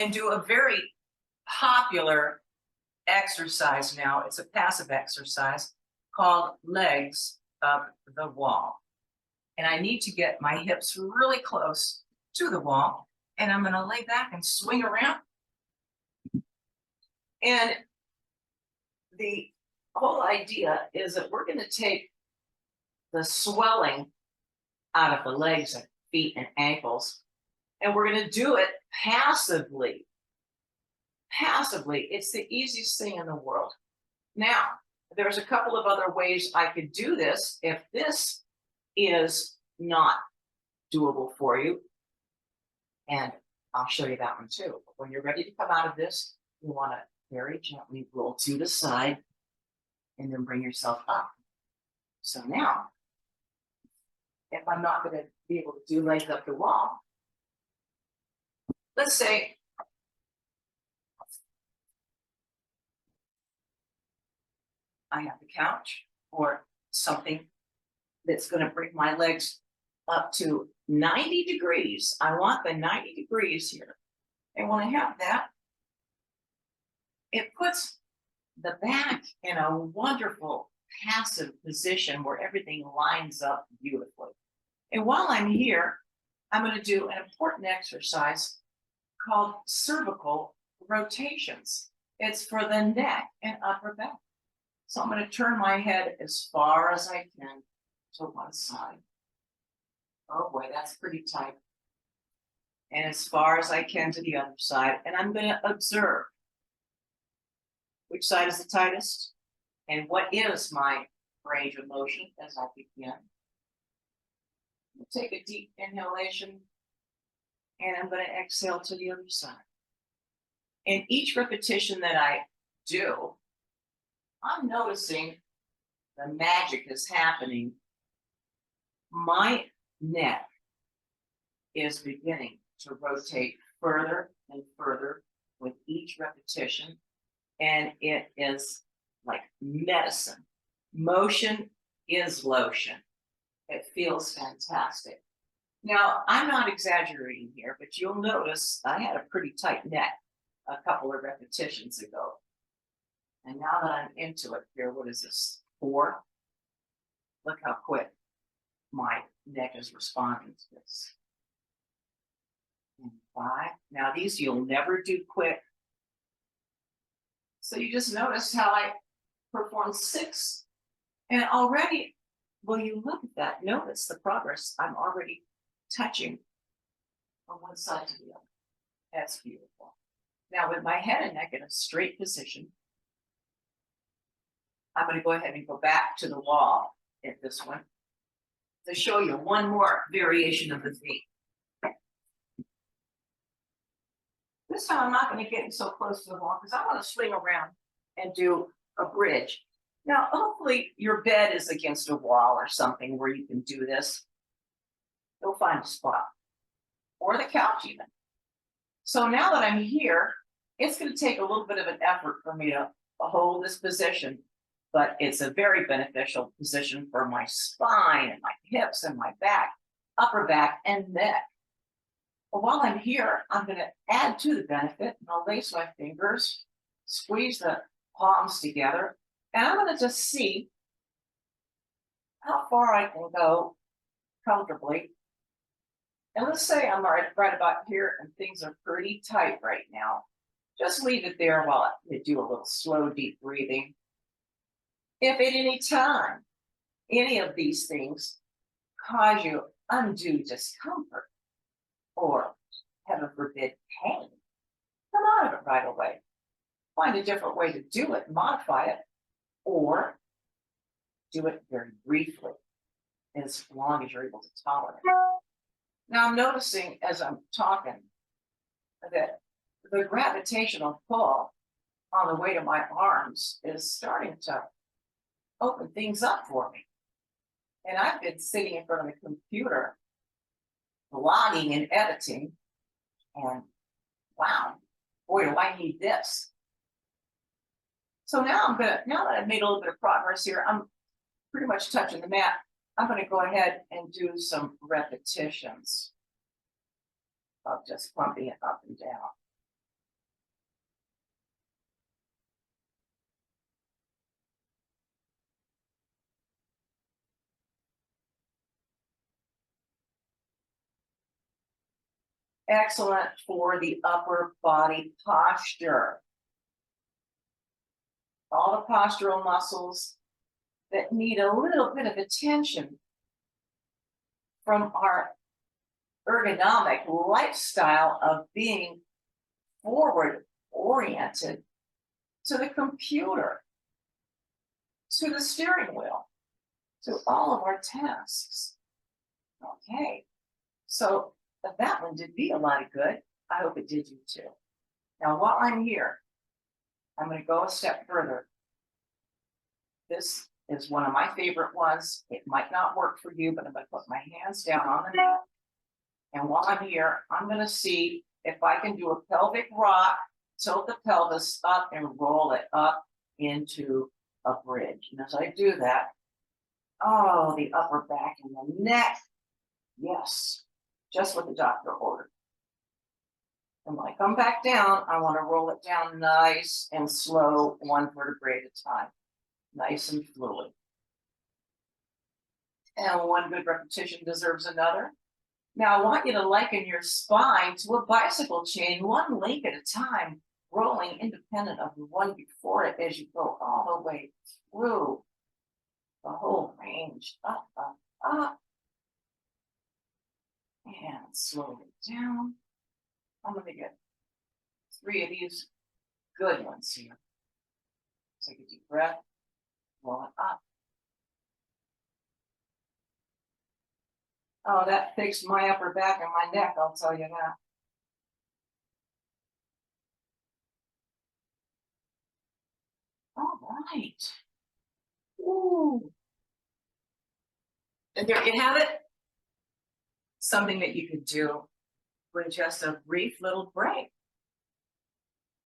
and do a very popular exercise now. It's a passive exercise called legs up the wall. And I need to get my hips really close to the wall. And I'm going to lay back and swing around. And the whole idea is that we're going to take the swelling out of the legs and feet and ankles, and we're going to do it passively. Passively, it's the easiest thing in the world. Now, there's a couple of other ways I could do this if this is not doable for you. And I'll show you that one too. But when you're ready to come out of this, you want to very gently roll to the side and then bring yourself up. So now, if I'm not going to be able to do legs up the wall, let's say I have the couch or something that's going to bring my legs up to 90 degrees. I want the 90 degrees here. And when I have that, it puts the back in a wonderful passive position where everything lines up beautifully. And while I'm here, I'm going to do an important exercise called cervical rotations. It's for the neck and upper back. So I'm going to turn my head as far as I can to one side. Oh boy, that's pretty tight. And as far as I can to the other side. And I'm going to observe which side is the tightest and what is my range of motion as I begin. Take a deep inhalation and I'm going to exhale to the other side. And each repetition that I do, I'm noticing the magic is happening. My neck is beginning to rotate further and further with each repetition. And it is like medicine. Motion is lotion. It feels fantastic. Now, I'm not exaggerating here, but you'll notice I had a pretty tight neck a couple of repetitions ago. And now that I'm into it here, what is this, 4? Look how quick my neck is responding to this. And 5. Now these you'll never do quick. So you just notice how I performed 6. And already, will you look at that? Notice the progress. I'm already touching from one side to the other. That's beautiful. Now with my head and neck in a straight position, I'm going to go ahead and go back to the wall at this one to show you one more variation of the feet. This time I'm not going to get so close to the wall because I want to swing around and do a bridge. Now, hopefully your bed is against a wall or something where you can do this. You'll find a spot. Or the couch even. So now that I'm here, it's going to take a little bit of an effort for me to hold this position, but it's a very beneficial position for my spine and my hips and my back, upper back and neck. But while I'm here, I'm going to add to the benefit, and I'll lace my fingers, squeeze the palms together, and I'm going to just see how far I can go comfortably. And let's say I'm right about here and things are pretty tight right now. Just leave it there while I do a little slow, deep breathing. If at any time any of these things cause you undue discomfort or, heaven forbid, pain, come out of it right away. Find a different way to do it, modify it, or do it very briefly, as long as you're able to tolerate it. Now I'm noticing as I'm talking that the gravitational pull on the weight of my arms is starting to open things up for me. And I've been sitting in front of the computer, blogging and editing, and wow, boy, do I need this. So now now that I've made a little bit of progress here, I'm pretty much touching the mat. I'm going to go ahead and do some repetitions of just pumping it up and down. excellent for the upper body posture. All the postural muscles that need a little bit of attention from our ergonomic lifestyle of being forward oriented to the computer, to the steering wheel, to all of our tasks. Okay, so that one did me a lot of good. I hope it did you too. Now, while I'm here, I'm going to go a step further. This is one of my favorite ones. It might not work for you, but I'm going to put my hands down on the mat. And while I'm here, I'm going to see if I can do a pelvic rock, tilt the pelvis up and roll it up into a bridge. And as I do that, oh, the upper back and the neck. Yes, just what the doctor ordered. And when I come back down, I want to roll it down nice and slow, one vertebrae at a time. Nice and fluid. And one good repetition deserves another. Now I want you to liken your spine to a bicycle chain, one link at a time, rolling independent of the one before it as you go all the way through the whole range, up, up, up. And slow it down. I'm going to get 3 of these good ones here. Take a deep breath, roll it up. Oh, that fixed my upper back and my neck, I'll tell you that. All right. Ooh. And there you have it. Something that you could do with just a brief little break.